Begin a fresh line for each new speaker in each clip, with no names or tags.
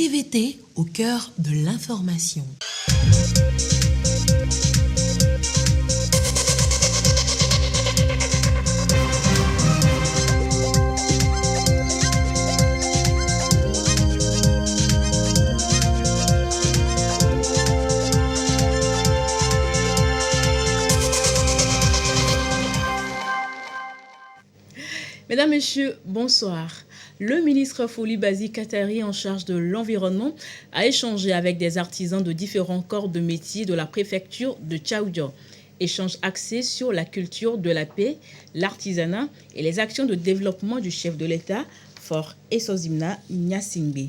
TVT au cœur de l'information.
Mesdames, Messieurs, bonsoir. Le ministre Foli Bazi Katari, en charge de l'environnement, a échangé avec des artisans de différents corps de métier de la préfecture de Tchaoudjo. Échange axé sur la culture de la paix, l'artisanat et les actions de développement du chef de l'État, Faure Essozimna Nyasingbe.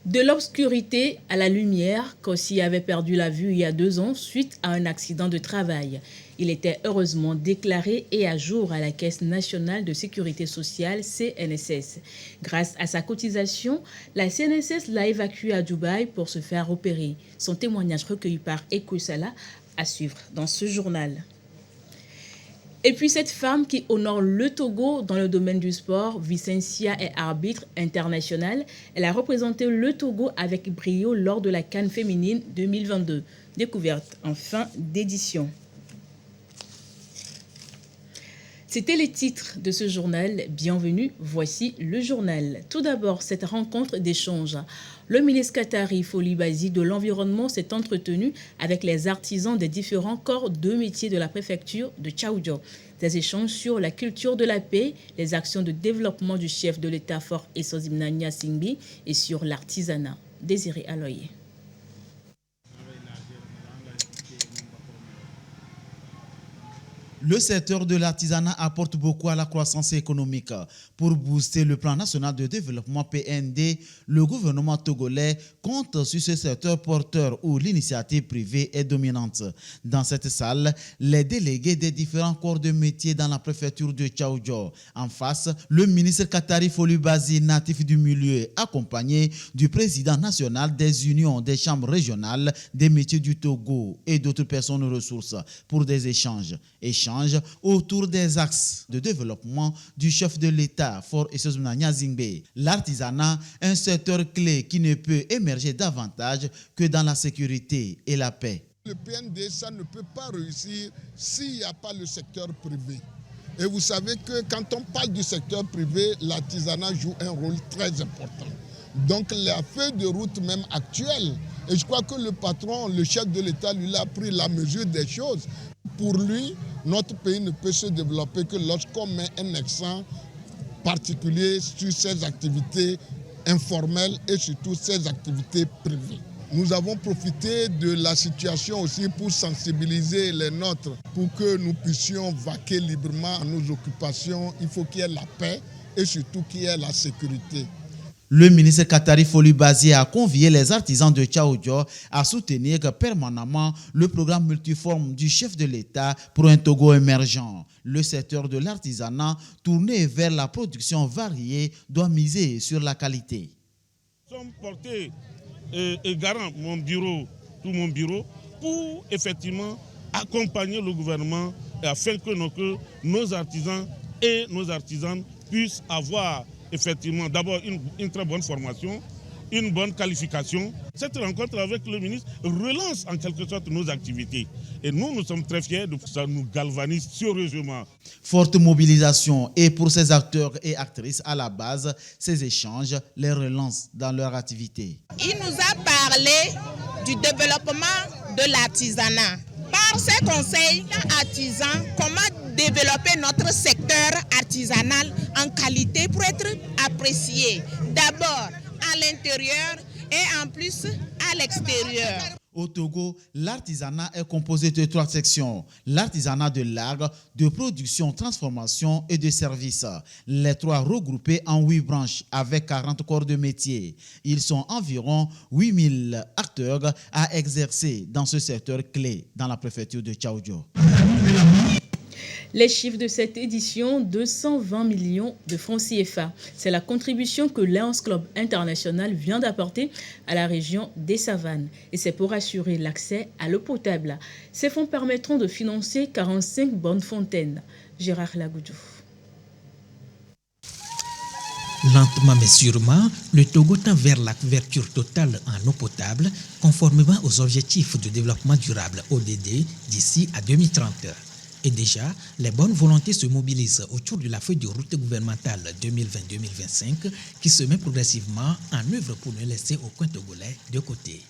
De l'obscurité à la lumière, Kossi avait perdu la vue il y a 2 ans suite à un accident de travail. Il était heureusement déclaré et à jour à la Caisse nationale de sécurité sociale CNSS. Grâce à sa cotisation, la CNSS l'a évacué à Dubaï pour se faire opérer. Son témoignage recueilli par Ekosala à suivre dans ce journal. Et puis cette femme qui honore le Togo dans le domaine du sport, Vicencia est arbitre international. Elle a représenté le Togo avec brio lors de la CAN féminine 2022. Découverte en fin d'édition. C'était les titres de ce journal. Bienvenue, voici le journal. Tout d'abord, cette rencontre d'échange. Le ministre Katari Foli Bazi de l'Environnement s'est entretenu avec les artisans des différents corps de métier de la préfecture de Tchaoudjo. Des échanges sur la culture de la paix, les actions de développement du chef de l'État Faure Essozimna Nyasingbe et sur l'artisanat. Désiré Aloye.
Le secteur de l'artisanat apporte beaucoup à la croissance économique. Pour booster le plan national de développement PND, le gouvernement togolais compte sur ce secteur porteur où l'initiative privée est dominante. Dans cette salle, les délégués des différents corps de métier dans la préfecture de Tchaoudjo. En face, le ministre Katari Foli Bazi, natif du milieu, accompagné du président national des unions des chambres régionales des métiers du Togo et d'autres personnes ressources pour des échanges autour des axes de développement du chef de l'État, Faure Essozimna Nyasingbe. L'artisanat, un secteur clé qui ne peut émerger davantage que dans la sécurité et la paix.
Le PND, ça ne peut pas réussir s'il n'y a pas le secteur privé. Et vous savez que quand on parle du secteur privé, l'artisanat joue un rôle très important. Donc la feuille de route même actuelle, et je crois que le patron, le chef de l'État, lui a pris la mesure des choses. Pour lui, notre pays ne peut se développer que lorsqu'on met un accent particulier sur ses activités informelles et surtout ses activités privées. Nous avons profité de la situation aussi pour sensibiliser les nôtres, pour que nous puissions vaquer librement à nos occupations. Il faut qu'il y ait la paix et surtout qu'il y ait la sécurité.
Le ministre Katari Foli Bazi a convié les artisans de Tchaoudjo à soutenir permanemment le programme multiforme du chef de l'État pour un Togo émergent. Le secteur de l'artisanat tourné vers la production variée doit miser sur la qualité.
Nous sommes portés et garant tout mon bureau, pour effectivement accompagner le gouvernement afin que nos artisans et nos artisanes puissent avoir effectivement d'abord une très bonne formation, une bonne qualification. Cette rencontre avec le ministre relance en quelque sorte nos activités. Et nous sommes très fiers de ça, nous galvanise sérieusement.
Forte mobilisation et pour ces acteurs et actrices à la base, ces échanges les relancent dans leur activité.
Il nous a parlé du développement de l'artisanat. Par ces conseils artisans, comment développer notre secteur artisanal en qualité pour être apprécié d'abord à l'intérieur et en plus à l'extérieur.
Au Togo, l'artisanat est composé de 3 sections. L'artisanat de l'art, de production, transformation et de services. Les 3 regroupés en 8 branches avec 40 corps de métier. Ils sont environ 8000 acteurs à exercer dans ce secteur clé dans la préfecture de Tchaoudjo.
Les chiffres de cette édition, 220 millions de francs CFA. C'est la contribution que Lions Club International vient d'apporter à la région des Savanes. Et c'est pour assurer l'accès à l'eau potable. Ces fonds permettront de financer 45 bonnes fontaines. Gérard Lagoudou.
Lentement mais sûrement, le Togo tend vers la couverture totale en eau potable, conformément aux objectifs de développement durable ODD d'ici à 2030. Et déjà, les bonnes volontés se mobilisent autour de la feuille de route gouvernementale 2020-2025 qui se met progressivement en œuvre pour ne laisser aucun Togolais de côté.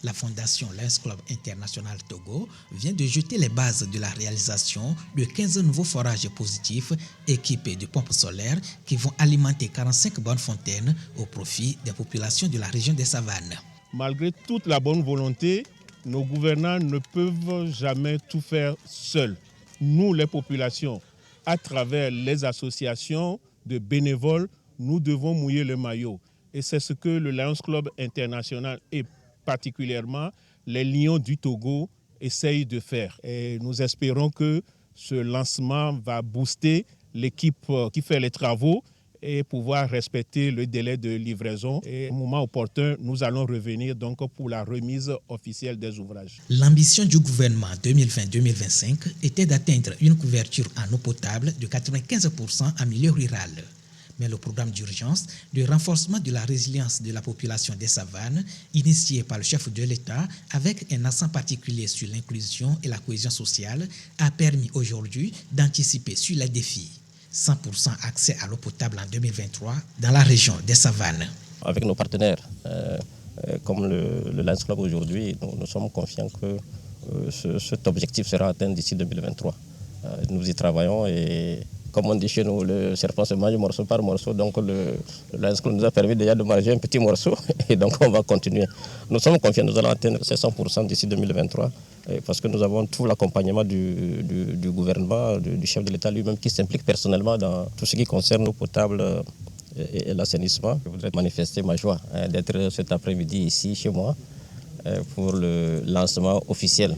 La fondation Lions Club International Togo vient de jeter les bases de la réalisation de 15 nouveaux forages positifs équipés de pompes solaires qui vont alimenter 45 bonnes fontaines au profit des populations de la région des Savanes.
Malgré toute la bonne volonté, nos gouvernants ne peuvent jamais tout faire seuls. Nous, les populations, à travers les associations de bénévoles, nous devons mouiller le maillot. Et c'est ce que le Lions Club International et particulièrement les Lions du Togo essayent de faire. Et nous espérons que ce lancement va booster l'équipe qui fait les travaux et pouvoir respecter le délai de livraison. Et au moment opportun, nous allons revenir donc pour la remise officielle des ouvrages.
L'ambition du gouvernement 2020-2025 était d'atteindre une couverture en eau potable de 95% en milieu rural. Mais le programme d'urgence de renforcement de la résilience de la population des savanes, initié par le chef de l'État avec un accent particulier sur l'inclusion et la cohésion sociale, a permis aujourd'hui d'anticiper sur les défis. 100% accès à l'eau potable en 2023 dans la région des savanes.
Avec nos partenaires, comme le Lions Club aujourd'hui, nous sommes confiants que cet objectif sera atteint d'ici 2023. Nous y travaillons et comme on dit chez nous, le serpent se mange morceau par morceau, donc le Lions Club nous a permis déjà de manger un petit morceau et donc on va continuer. Nous sommes confiants, nous allons atteindre ces 100% d'ici 2023 parce que nous avons tout l'accompagnement du gouvernement, du chef de l'État lui-même qui s'implique personnellement dans tout ce qui concerne l'eau potable et l'assainissement. Je voudrais manifester ma joie d'être cet après-midi ici chez moi pour le lancement officiel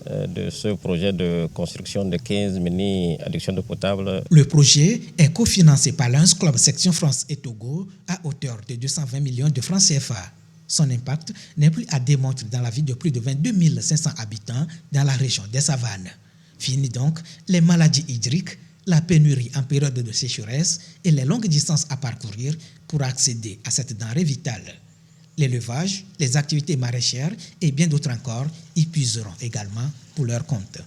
de ce projet de construction de 15 mini-adductions d'eau potable.
Le projet est cofinancé par Lions Club Section France et Togo à hauteur de 220 millions de francs CFA. Son impact n'est plus à démontrer dans la vie de plus de 22 500 habitants dans la région des Savanes. Fini donc les maladies hydriques, la pénurie en période de sécheresse et les longues distances à parcourir pour accéder à cette denrée vitale. L'élevage, les activités maraîchères et bien d'autres encore y puiseront également pour leur compte.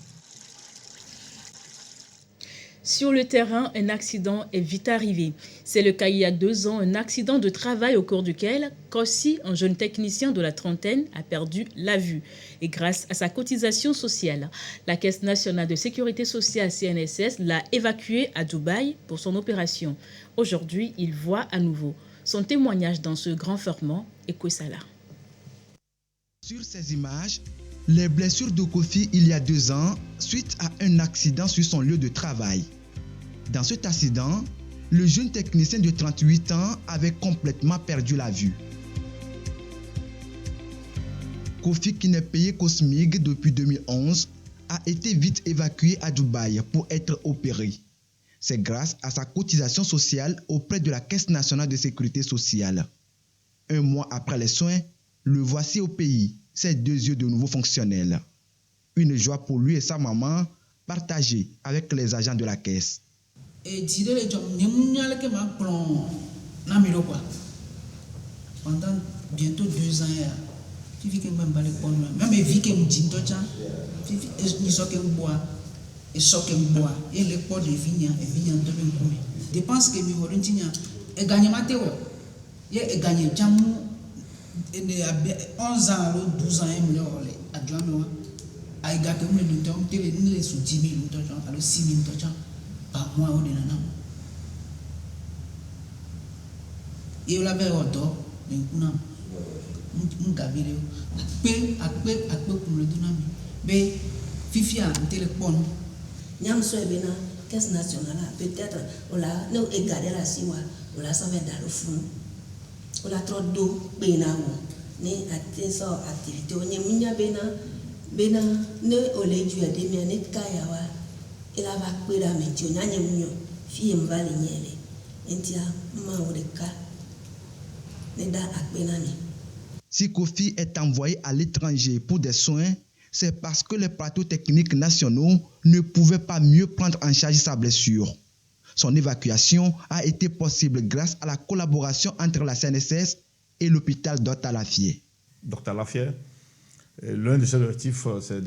Sur le terrain, un accident est vite arrivé. C'est le cas il y a 2 ans, un accident de travail au cours duquel Kossi, un jeune technicien de la trentaine, a perdu la vue. Et grâce à sa cotisation sociale, la Caisse nationale de sécurité sociale CNSS l'a évacué à Dubaï pour son opération. Aujourd'hui, il voit à nouveau. Son témoignage dans ce grand ferment est Koussala.
Sur ces images, les blessures de Kofi il y a 2 ans suite à un accident sur son lieu de travail. Dans cet accident, le jeune technicien de 38 ans avait complètement perdu la vue. Kofi, qui n'est payé qu'au SMIC depuis 2011, a été vite évacué à Dubaï pour être opéré. C'est grâce à sa cotisation sociale auprès de la Caisse nationale de sécurité sociale. 1 mois après les soins, le voici au pays, ses 2 yeux de nouveau fonctionnels. Une joie pour lui et sa maman, partagée avec les agents de la Caisse.
Pendant bientôt 2 ans, et choqué bois et les pots de vignes et vignes de l'encomé. Dépense que mi horintinya et gagné Matteo. Et gagné Jamu et 11 ans, 12 ans, et millionnaire à Joano. A gagné le temps, les sous 10 000 dollars, alors 6 000 dollars par mois au Dinanam. Et on l'avait au dos, mais on gabiré. À peu pour le dynamique. Mais Fifia, un téléphone.
Nyam soebena Caisse nationale peut-être on l'a nous égaré la siwa on l'a sauvé dans le fond on a trop d'eau bena ni attention activité on y minya bena ne ole du ade mi ne kayawa il a va kwera menti on anya munyo fie mvali nyele entia ma odeka ne da akbena mi.
Si Kofi est envoyé à l'étranger pour des soins, c'est parce que les plateaux techniques nationaux ne pouvaient pas mieux prendre en charge sa blessure. Son évacuation a été possible grâce à la collaboration entre la CNSS et l'hôpital Dr Lafayette.
Dr Lafayette, l'un de ses objectifs, c'est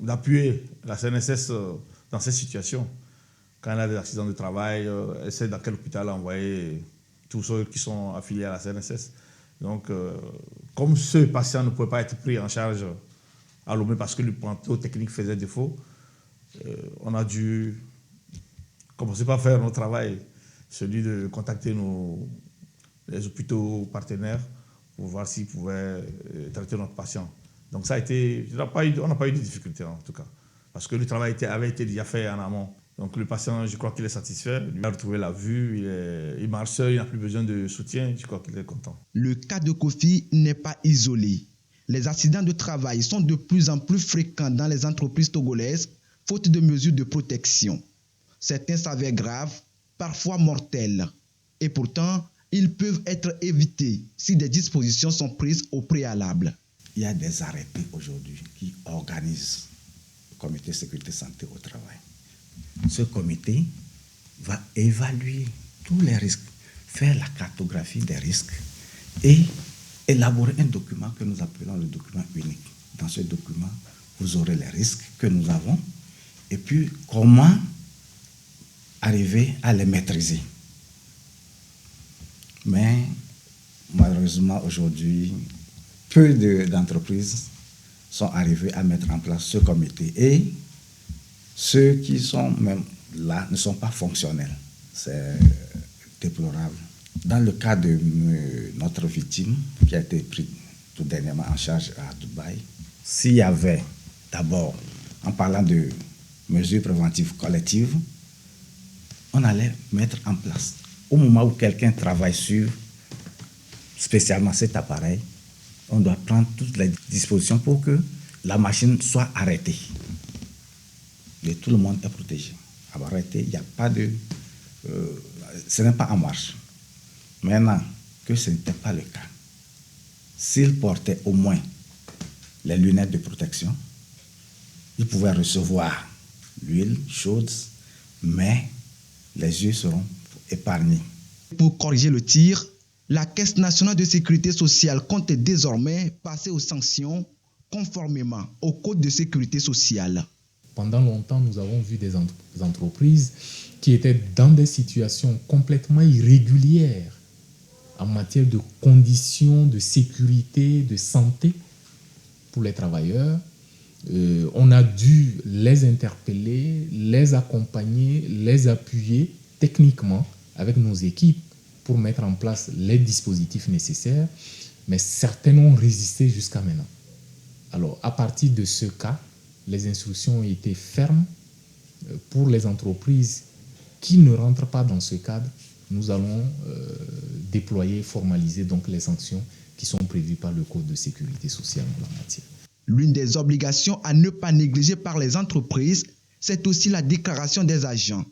d'appuyer la CNSS dans ces situations. Quand il y a des accidents de travail, essaie dans quel hôpital envoyer tous ceux qui sont affiliés à la CNSS. Donc, comme ce patient ne pouvait pas être pris en charge à Lomé parce que le plateau technique faisait défaut, on a dû commencer par faire notre travail, celui de contacter les hôpitaux partenaires pour voir s'ils pouvaient traiter notre patient. Donc ça a été, on n'a pas eu de difficulté en tout cas, parce que le travail avait été déjà fait en amont. Donc le patient, je crois qu'il est satisfait, il a retrouvé la vue, il marche seul, il n'a plus besoin de soutien, je crois qu'il est content.
Le cas de Kofi n'est pas isolé. Les accidents de travail sont de plus en plus fréquents dans les entreprises togolaises, faute de mesures de protection. Certains s'avèrent graves, parfois mortels. Et pourtant, ils peuvent être évités si des dispositions sont prises au préalable.
Il y a des arrêtés aujourd'hui qui organisent le comité sécurité santé au travail. Ce comité va évaluer tous les risques, faire la cartographie des risques et élaborer un document que nous appelons le document unique. Dans ce document, vous aurez les risques que nous avons et puis comment arriver à les maîtriser. Mais malheureusement aujourd'hui, peu d'entreprises sont arrivées à mettre en place ce comité et ceux qui sont même là ne sont pas fonctionnels. C'est déplorable. Dans le cas de notre victime qui a été prise tout dernièrement en charge à Dubaï, s'il y avait d'abord, en parlant de mesures préventives collectives, on allait mettre en place. Au moment où quelqu'un travaille sur spécialement cet appareil, on doit prendre toutes les dispositions pour que la machine soit arrêtée. Et tout le monde est protégé. Arrêté, il n'y a pas de... ce n'est pas en marche. Maintenant que ce n'était pas le cas, s'il portait au moins les lunettes de protection, il pouvait recevoir l'huile chaude, mais les yeux seront épargnés.
Pour corriger le tir, la Caisse nationale de sécurité sociale compte désormais passer aux sanctions conformément au Code de sécurité sociale.
Pendant longtemps, nous avons vu des entreprises qui étaient dans des situations complètement irrégulières en matière de conditions de sécurité, de santé pour les travailleurs. On a dû les interpeller, les accompagner, les appuyer techniquement avec nos équipes pour mettre en place les dispositifs nécessaires, mais certaines ont résisté jusqu'à maintenant. Alors, à partir de ce cas, les instructions ont été fermes pour les entreprises qui ne rentrent pas dans ce cadre. Nous allons déployer, formaliser donc les sanctions qui sont prévues par le Code de sécurité sociale en la matière.
L'une des obligations à ne pas négliger par les entreprises, c'est aussi la déclaration des agents.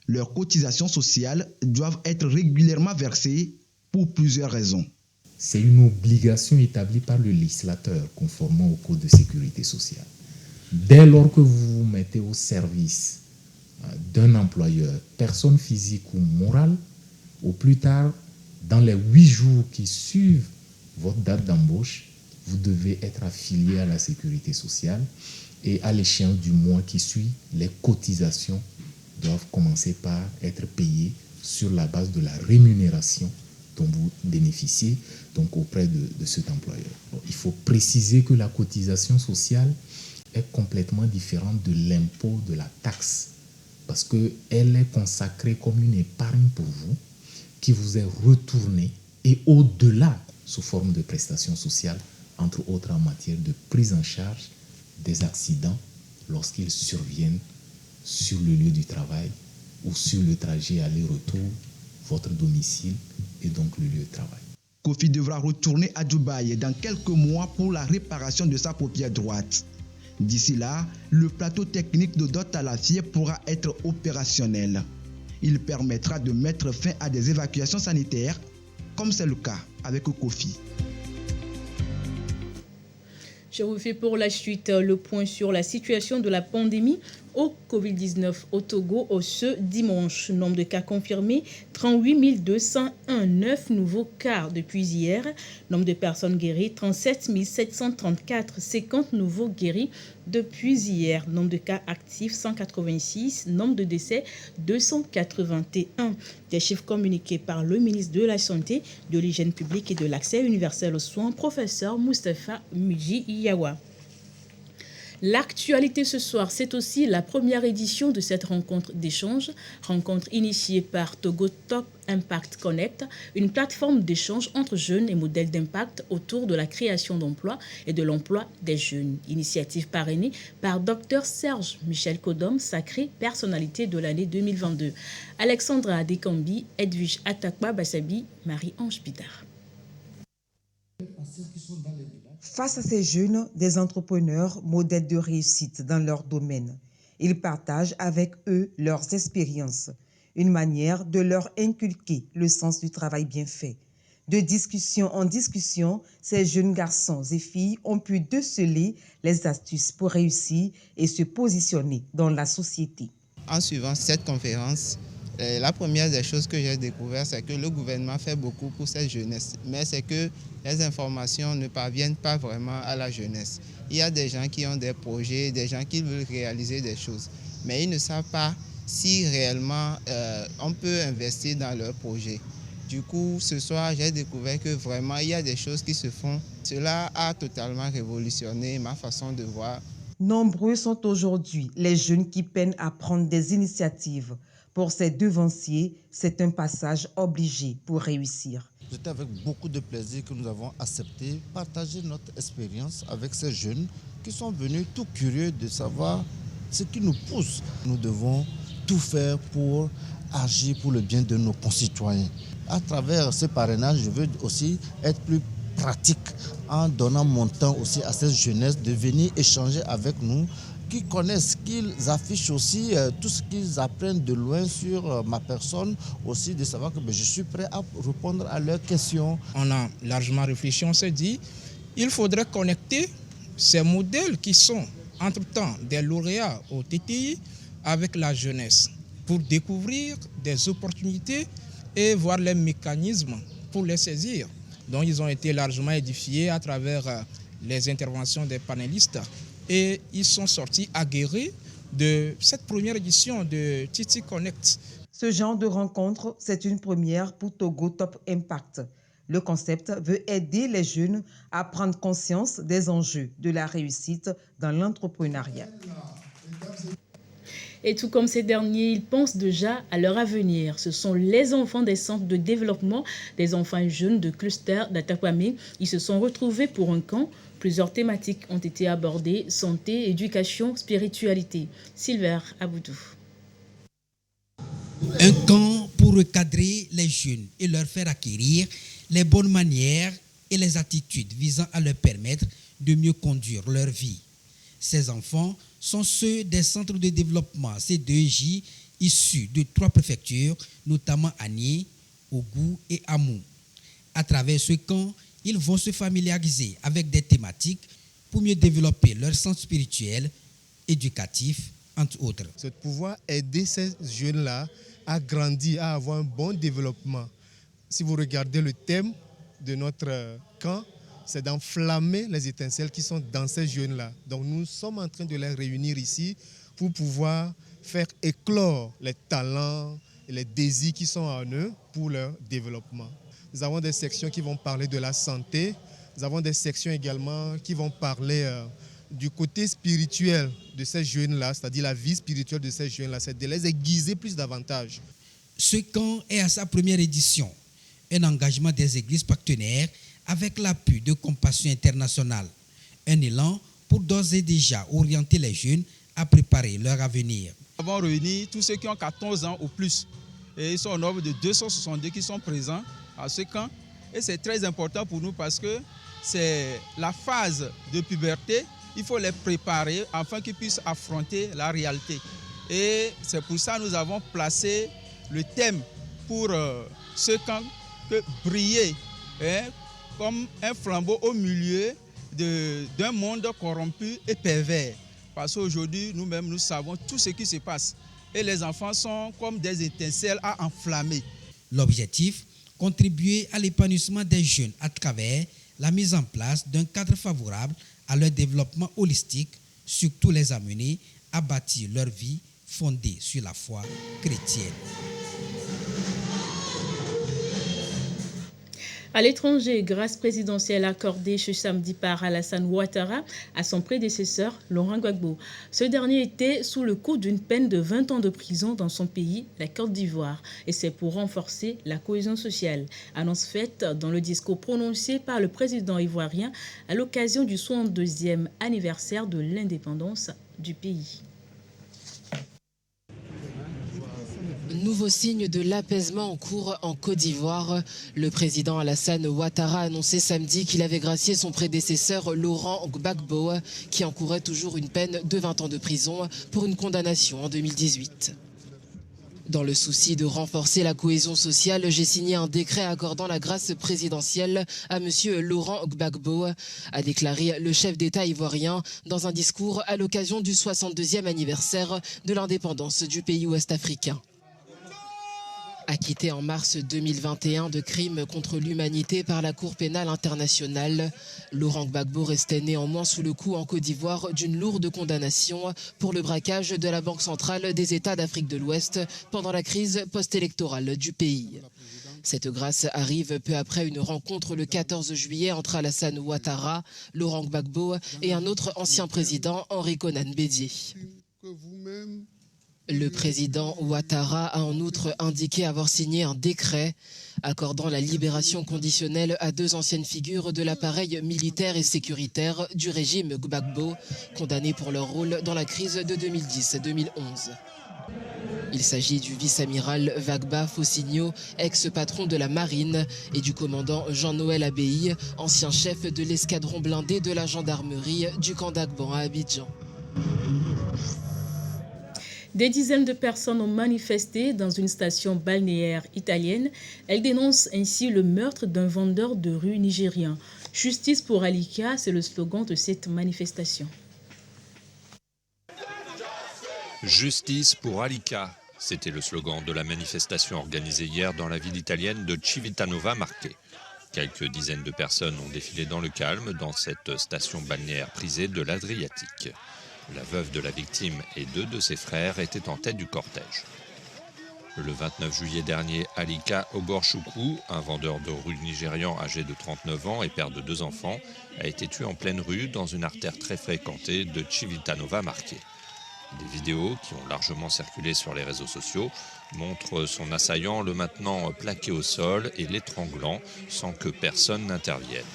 Leurs cotisations sociales doivent être régulièrement versées pour plusieurs raisons.
C'est une obligation établie par le législateur conformément au Code de sécurité sociale. Dès lors que vous vous mettez au service d'un employeur, personne physique ou morale, au plus tard, dans les 8 jours qui suivent votre date d'embauche, vous devez être affilié à la sécurité sociale et à l'échéance du mois qui suit, les cotisations doivent commencer par être payées sur la base de la rémunération dont vous bénéficiez donc auprès de cet employeur. Donc, il faut préciser que la cotisation sociale est complètement différente de l'impôt, de la taxe, parce qu'elle est consacrée comme une épargne pour vous qui vous est retournée et au-delà sous forme de prestations sociales, entre autres en matière de prise en charge des accidents lorsqu'ils surviennent sur le lieu du travail ou sur le trajet aller-retour, votre domicile et donc le lieu de travail.
Kofi devra retourner à Dubaï dans quelques mois pour la réparation de sa paupière droite. D'ici là, le plateau technique de Dr Lafayette pourra être opérationnel. Il permettra de mettre fin à des évacuations sanitaires, comme c'est le cas avec Kofi.
Je vous fais pour la suite le point sur la situation de la pandémie au Covid-19 au Togo ce dimanche. Nombre de cas confirmés, 38 201, 9 nouveaux cas depuis hier. Nombre de personnes guéries, 37 734, 50 nouveaux guéris depuis hier. Nombre de cas actifs, 186. Nombre de décès, 281. Des chiffres communiqués par le ministre de la Santé, de l'Hygiène publique et de l'Accès universel aux soins, professeur Moustapha Mudji Yawa. L'actualité ce soir, c'est aussi la première édition de cette rencontre d'échange, rencontre initiée par Togo Top Impact Connect, une plateforme d'échange entre jeunes et modèles d'impact autour de la création d'emplois et de l'emploi des jeunes. Initiative parrainée par Dr Serge Michel Kodom, sacrée personnalité de l'année 2022. Alexandra Adekambi, Edwige Atakba Bassabi, Marie-Ange Pitard.
Face à ces jeunes, des entrepreneurs, modèles de réussite dans leur domaine, ils partagent avec eux leurs expériences, une manière de leur inculquer le sens du travail bien fait. De discussion en discussion, ces jeunes garçons et filles ont pu déceler les astuces pour réussir et se positionner dans la société.
En suivant cette conférence, la première des choses que j'ai découvert, c'est que le gouvernement fait beaucoup pour cette jeunesse, mais c'est que les informations ne parviennent pas vraiment à la jeunesse. Il y a des gens qui ont des projets, des gens qui veulent réaliser des choses, mais ils ne savent pas si réellement on peut investir dans leurs projets. Du coup, ce soir, j'ai découvert que vraiment, il y a des choses qui se font. Cela a totalement révolutionné ma façon de voir.
Nombreux sont aujourd'hui les jeunes qui peinent à prendre des initiatives. Pour ces devanciers, c'est un passage obligé pour réussir.
C'était avec beaucoup de plaisir que nous avons accepté partager notre expérience avec ces jeunes qui sont venus tout curieux de savoir ce qui nous pousse. Nous devons tout faire pour agir pour le bien de nos concitoyens. À travers ce parrainage, je veux aussi être plus pratique en donnant mon temps aussi à cette jeunesse de venir échanger avec nous, qui connaissent, qu'ils affichent aussi tout ce qu'ils apprennent de loin sur ma personne, aussi de savoir que je suis prêt à répondre à leurs questions.
On a largement réfléchi, on s'est dit, il faudrait connecter ces modèles qui sont entre-temps des lauréats au TTI avec la jeunesse pour découvrir des opportunités et voir les mécanismes pour les saisir. Donc ils ont été largement édifiés à travers les interventions des panélistes. Et ils sont sortis aguerris de cette première édition de TT Connect.
Ce genre de rencontre, c'est une première pour Togo Top Impact. Le concept veut aider les jeunes à prendre conscience des enjeux de la réussite dans l'entrepreneuriat.
Et tout comme ces derniers, ils pensent déjà à leur avenir. Ce sont les enfants des centres de développement des enfants et jeunes de cluster d'Atakwame. Ils se sont retrouvés pour un camp. Plusieurs thématiques ont été abordées, santé, éducation, spiritualité. Silver Aboudou.
Un camp pour recadrer les jeunes et leur faire acquérir les bonnes manières et les attitudes visant à leur permettre de mieux conduire leur vie. Ces enfants sont ceux des centres de développement C2J issus de 3 préfectures, notamment Agné, Ogou et Amou. À travers ce camp, ils vont se familiariser avec des thématiques pour mieux développer leur sens spirituel, éducatif, entre autres.
C'est de pouvoir aider ces jeunes-là à grandir, à avoir un bon développement. Si vous regardez le thème de notre camp, c'est d'enflammer les étincelles qui sont dans ces jeunes-là. Donc nous sommes en train de les réunir ici pour pouvoir faire éclore les talents et les désirs qui sont en eux pour leur développement. Nous avons des sections qui vont parler de la santé. Nous avons des sections également qui vont parler du côté spirituel de ces jeunes-là, c'est-à-dire la vie spirituelle de ces jeunes-là, c'est de les aiguiser plus davantage.
Ce camp est à sa première édition, un engagement des églises partenaires avec l'appui de Compassion Internationale, un élan pour d'ores et déjà orienter les jeunes à préparer leur avenir.
Nous avons réuni tous ceux qui ont 14 ans ou plus, et ils sont au nombre de 262 qui sont présents à ce camp. Et c'est très important pour nous parce que c'est la phase de puberté. Il faut les préparer afin qu'ils puissent affronter la réalité. Et c'est pour ça que nous avons placé le thème pour ce camp que briller comme un flambeau au milieu d'un monde corrompu et pervers. Parce qu'aujourd'hui, nous-mêmes, nous savons tout ce qui se passe. Et les enfants sont comme des étincelles à enflammer.
L'objectif, contribuer à l'épanouissement des jeunes à travers la mise en place d'un cadre favorable à leur développement holistique, surtout les amener à bâtir leur vie fondée sur la foi chrétienne.
À l'étranger, grâce présidentielle accordée ce samedi par Alassane Ouattara à son prédécesseur Laurent Gbagbo. Ce dernier était sous le coup d'une peine de 20 ans de prison dans son pays, la Côte d'Ivoire. Et c'est pour renforcer la cohésion sociale. Annonce faite dans le discours prononcé par le président ivoirien à l'occasion du 62e anniversaire de l'indépendance du pays.
Nouveau signe de l'apaisement en cours en Côte d'Ivoire. Le président Alassane Ouattara a annoncé samedi qu'il avait gracié son prédécesseur Laurent Gbagbo, qui encourait toujours une peine de 20 ans de prison pour une condamnation en 2018. Dans le souci de renforcer la cohésion sociale, j'ai signé un décret accordant la grâce présidentielle à M. Laurent Gbagbo, a déclaré le chef d'État ivoirien dans un discours à l'occasion du 62e anniversaire de l'indépendance du pays ouest-africain. Acquitté en mars 2021 de crimes contre l'humanité par la Cour pénale internationale, Laurent Gbagbo restait néanmoins sous le coup en Côte d'Ivoire d'une lourde condamnation pour le braquage de la Banque centrale des États d'Afrique de l'Ouest pendant la crise post-électorale du pays. Cette grâce arrive peu après une rencontre le 14 juillet entre Alassane Ouattara, Laurent Gbagbo et un autre ancien président, Henri Konan Bédié. Le président Ouattara a en outre indiqué avoir signé un décret accordant la libération conditionnelle à 2 anciennes figures de l'appareil militaire et sécuritaire du régime Gbagbo, condamnées pour leur rôle dans la crise de 2010-2011. Il s'agit du vice-amiral Vagba Fossigno, ex-patron de la marine, et du commandant Jean-Noël Abéi, ancien chef de l'escadron blindé de la gendarmerie du camp d'Agban à Abidjan.
Des dizaines de personnes ont manifesté dans une station balnéaire italienne. Elles dénoncent ainsi le meurtre d'un vendeur de rue nigérien. Justice pour Alika, c'est le slogan de cette manifestation.
Justice pour Alika, c'était le slogan de la manifestation organisée hier dans la ville italienne de Civitanova Marche. Quelques dizaines de personnes ont défilé dans le calme dans cette station balnéaire prisée de l'Adriatique. La veuve de la victime et 2 de ses frères étaient en tête du cortège. Le 29 juillet dernier, Alika Ogorchukwu, un vendeur de rue nigérian âgé de 39 ans et père de 2 enfants, a été tué en pleine rue dans une artère très fréquentée de Civitanova Marche. Des vidéos qui ont largement circulé sur les réseaux sociaux montrent son assaillant le maintenant plaqué au sol et l'étranglant sans que personne n'intervienne.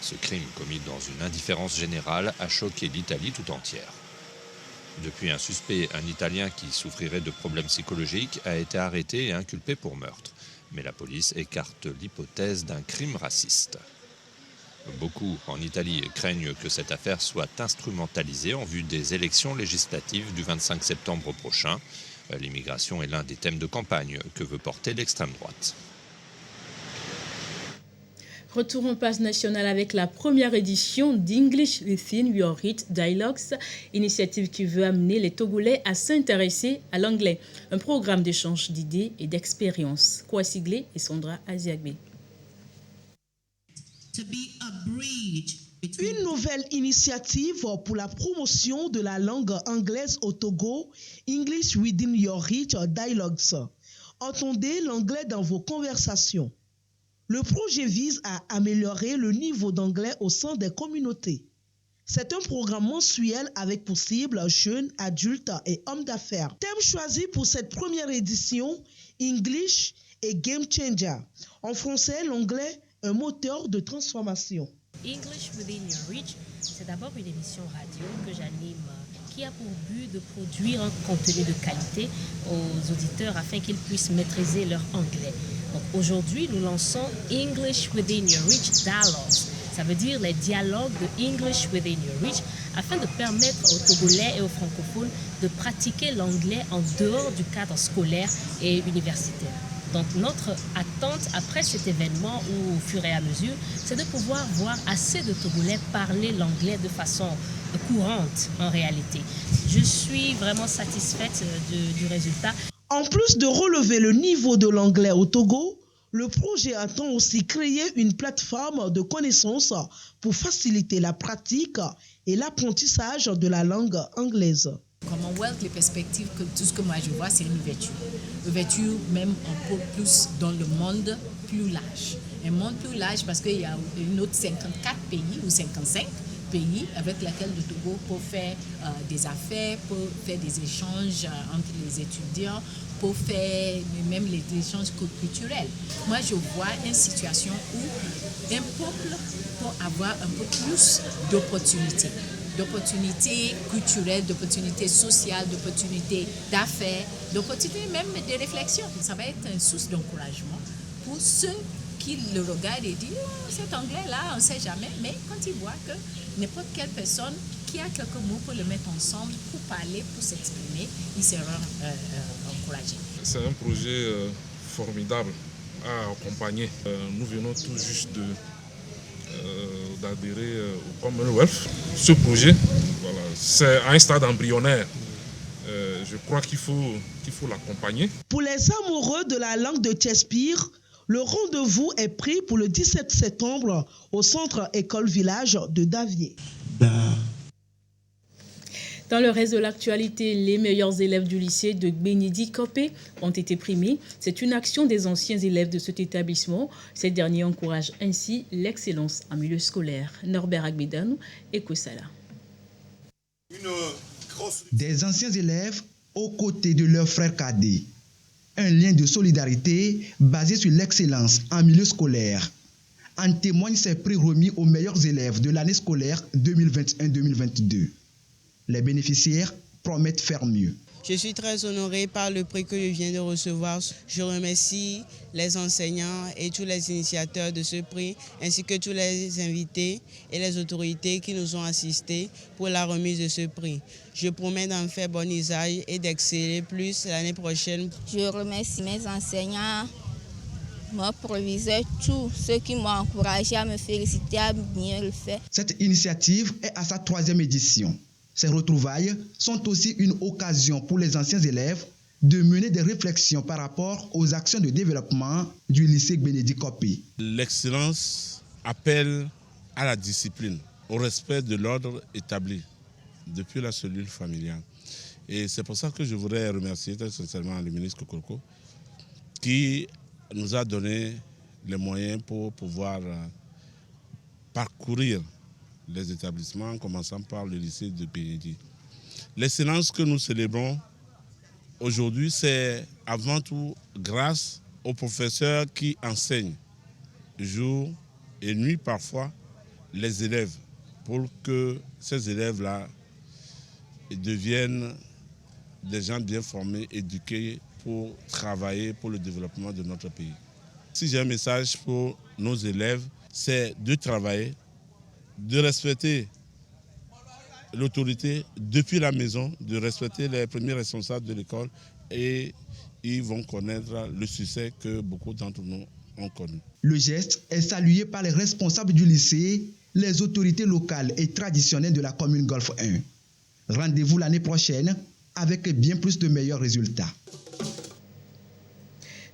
Ce crime commis dans une indifférence générale a choqué l'Italie tout entière. Depuis, un suspect, un Italien qui souffrirait de problèmes psychologiques, a été arrêté et inculpé pour meurtre. Mais la police écarte l'hypothèse d'un crime raciste. Beaucoup en Italie craignent que cette affaire soit instrumentalisée en vue des élections législatives du 25 septembre prochain. L'immigration est l'un des thèmes de campagne que veut porter l'extrême droite.
Retour en page nationale avec la première édition d'English Within Your Reach Dialogues, initiative qui veut amener les Togolais à s'intéresser à l'anglais. Un programme d'échange d'idées et d'expériences. Quoi Siglé et Sandra Aziagbe.
Une nouvelle initiative pour la promotion de la langue anglaise au Togo, English Within Your Reach Dialogues. Entendez l'anglais dans vos conversations. Le projet vise à améliorer le niveau d'anglais au sein des communautés. C'est un programme mensuel avec pour cible jeunes, adultes et hommes d'affaires. Thème choisi pour cette première édition, English et Game Changer. En français, l'anglais, un moteur de transformation.
English Within Your Reach, c'est d'abord une émission radio que j'anime qui a pour but de produire un contenu de qualité aux auditeurs afin qu'ils puissent maîtriser leur anglais. Donc aujourd'hui, nous lançons English Within Your Reach Dialogues. Ça veut dire les dialogues de English Within Your Reach afin de permettre aux Togolais et aux francophones de pratiquer l'anglais en dehors du cadre scolaire et universitaire. Donc notre attente après cet événement, ou au fur et à mesure, c'est de pouvoir voir assez de Togolais parler l'anglais de façon courante en réalité. Je suis vraiment satisfaite du résultat.
En plus de relever le niveau de l'anglais au Togo, le projet attend aussi créer une plateforme de connaissances pour faciliter la pratique et l'apprentissage de la langue anglaise.
Commonwealth, les perspectives, tout ce que moi je vois, c'est une ouverture. Ouverture même un peu plus dans le monde plus large. Un monde plus large parce qu'il y a une autre 54 pays ou 55 pays avec lesquels le Togo peut faire des affaires, peut faire des échanges entre les étudiants, peut faire même les échanges culturels. Moi, je vois une situation où un peuple peut avoir un peu plus d'opportunités culturelles, d'opportunités sociales, d'opportunités d'affaires, d'opportunités même de réflexion. Ça va être une source d'encouragement pour ceux qui le regardent et disent oh, cet anglais-là, on ne sait jamais. Mais quand ils voient que n'importe quelle personne qui a quelques mots pour le mettre ensemble, pour parler, pour s'exprimer, ils seront encouragés.
C'est un projet formidable à accompagner. Nous venons tout juste d'adhérer au Commonwealth. Ce projet, voilà, c'est à un stade embryonnaire. Je crois qu'il faut l'accompagner.
Pour les amoureux de la langue de Shakespeare, le rendez-vous est pris pour le 17 septembre au centre École Village de Davier.
Dans le reste de l'actualité, les meilleurs élèves du lycée de Bénédicte Copé ont été primés. C'est une action des anciens élèves de cet établissement. Ces derniers encouragent ainsi l'excellence en milieu scolaire. Norbert Agbedanou et Koussala.
Des anciens élèves aux côtés de leurs frères cadets. Un lien de solidarité basé sur l'excellence en milieu scolaire. En témoignent ces prix remis aux meilleurs élèves de l'année scolaire 2021-2022. Les bénéficiaires promettent faire mieux.
Je suis très honorée par le prix que je viens de recevoir. Je remercie les enseignants et tous les initiateurs de ce prix, ainsi que tous les invités et les autorités qui nous ont assistés pour la remise de ce prix. Je promets d'en faire bon usage et d'exceller plus l'année prochaine.
Je remercie mes enseignants, mon proviseur, tous ceux qui m'ont encouragé à me féliciter, à bien le faire.
Cette initiative est à sa 3e édition. Ces retrouvailles sont aussi une occasion pour les anciens élèves de mener des réflexions par rapport aux actions de développement du lycée Bénédicte Copé.
L'excellence appelle à la discipline, au respect de l'ordre établi depuis la cellule familiale. Et c'est pour ça que je voudrais remercier très sincèrement le ministre Kokoroko qui nous a donné les moyens pour pouvoir parcourir les établissements, en commençant par le lycée de Bénédicte. L'excellence que nous célébrons aujourd'hui, c'est avant tout grâce aux professeurs qui enseignent jour et nuit parfois les élèves, pour que ces élèves-là deviennent des gens bien formés, éduqués pour travailler pour le développement de notre pays. Si j'ai un message pour nos élèves, c'est de travailler, de respecter l'autorité depuis la maison, de respecter les premiers responsables de l'école et ils vont connaître le succès que beaucoup d'entre nous ont connu.
Le geste est salué par les responsables du lycée, les autorités locales et traditionnelles de la commune Golfe 1. Rendez-vous l'année prochaine avec bien plus de meilleurs résultats.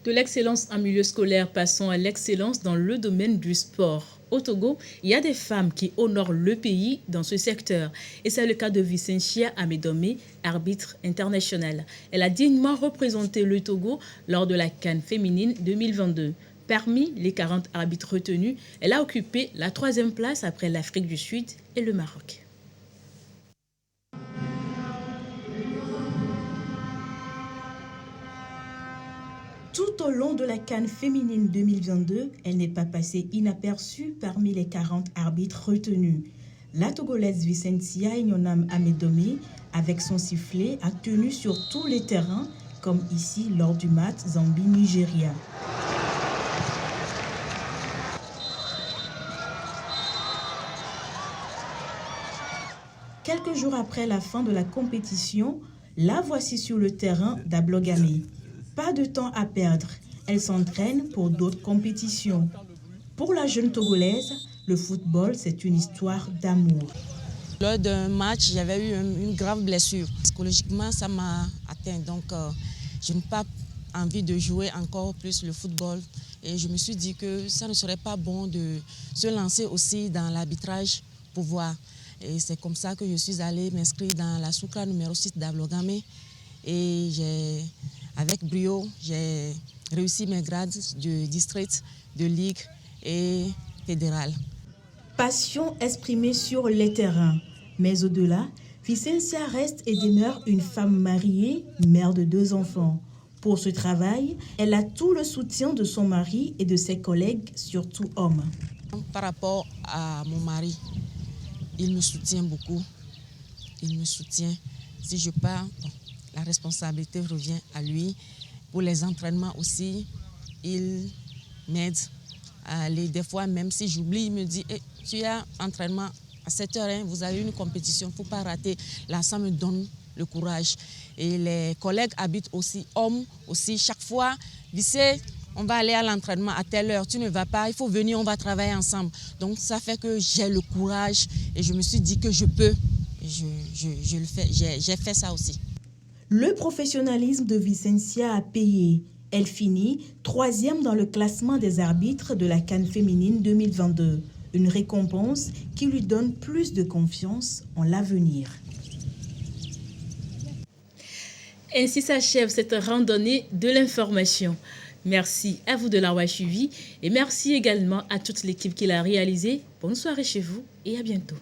De l'excellence en milieu scolaire, passons à l'excellence dans le domaine du sport. Au Togo, il y a des femmes qui honorent le pays dans ce secteur. Et c'est le cas de Vicentia Amédomé, arbitre international. Elle a dignement représenté le Togo lors de la CAN féminine 2022. Parmi les 40 arbitres retenus, elle a occupé la 3e place après l'Afrique du Sud et le Maroc. Tout au long de la CAN féminine 2022, elle n'est pas passée inaperçue parmi les 40 arbitres retenus. La Togolaise Vicentia Ignonam Amédomé, avec son sifflet, a tenu sur tous les terrains, comme ici lors du match Zambie-Nigeria. Quelques jours après la fin de la compétition, la voici sur le terrain d'Ablogame. Pas de temps à perdre. Elle s'entraîne pour d'autres compétitions. Pour la jeune Togolaise, le football, c'est une histoire d'amour.
Lors d'un match, j'avais eu une grave blessure. Psychologiquement, ça m'a atteint. Donc, je n'ai pas envie de jouer encore plus le football. Et je me suis dit que ça ne serait pas bon de se lancer aussi dans l'arbitrage pour voir. Et c'est comme ça que je suis allée m'inscrire dans la Soukra numéro 6 d'Ablogame. Et avec brio, j'ai réussi mes grades de district, de ligue et fédéral.
Passion exprimée sur les terrains. Mais au-delà, Vicencia reste et demeure une femme mariée, mère de 2 enfants. Pour ce travail, elle a tout le soutien de son mari et de ses collègues, surtout hommes.
Par rapport à mon mari, il me soutient beaucoup. Il me soutient. Si je pars, la responsabilité revient à lui. Pour les entraînements aussi, il m'aide à aller. Des fois, même si j'oublie, il me dit hey, tu as entraînement à 7h, vous avez une compétition, il ne faut pas rater. Là, ça me donne le courage. Et les collègues habitent aussi, hommes aussi. Chaque fois, lycée, on va aller à l'entraînement à telle heure, tu ne vas pas, il faut venir, on va travailler ensemble. Donc ça fait que j'ai le courage et je me suis dit que je peux. Je le fais, j'ai fait ça aussi.
Le professionnalisme de Vicencia a payé. Elle finit 3e dans le classement des arbitres de la CAN féminine 2022. Une récompense qui lui donne plus de confiance en l'avenir. Ainsi s'achève cette randonnée de l'information. Merci à vous de l'avoir suivi et merci également à toute l'équipe qui l'a réalisé. Bonne soirée chez vous et à bientôt.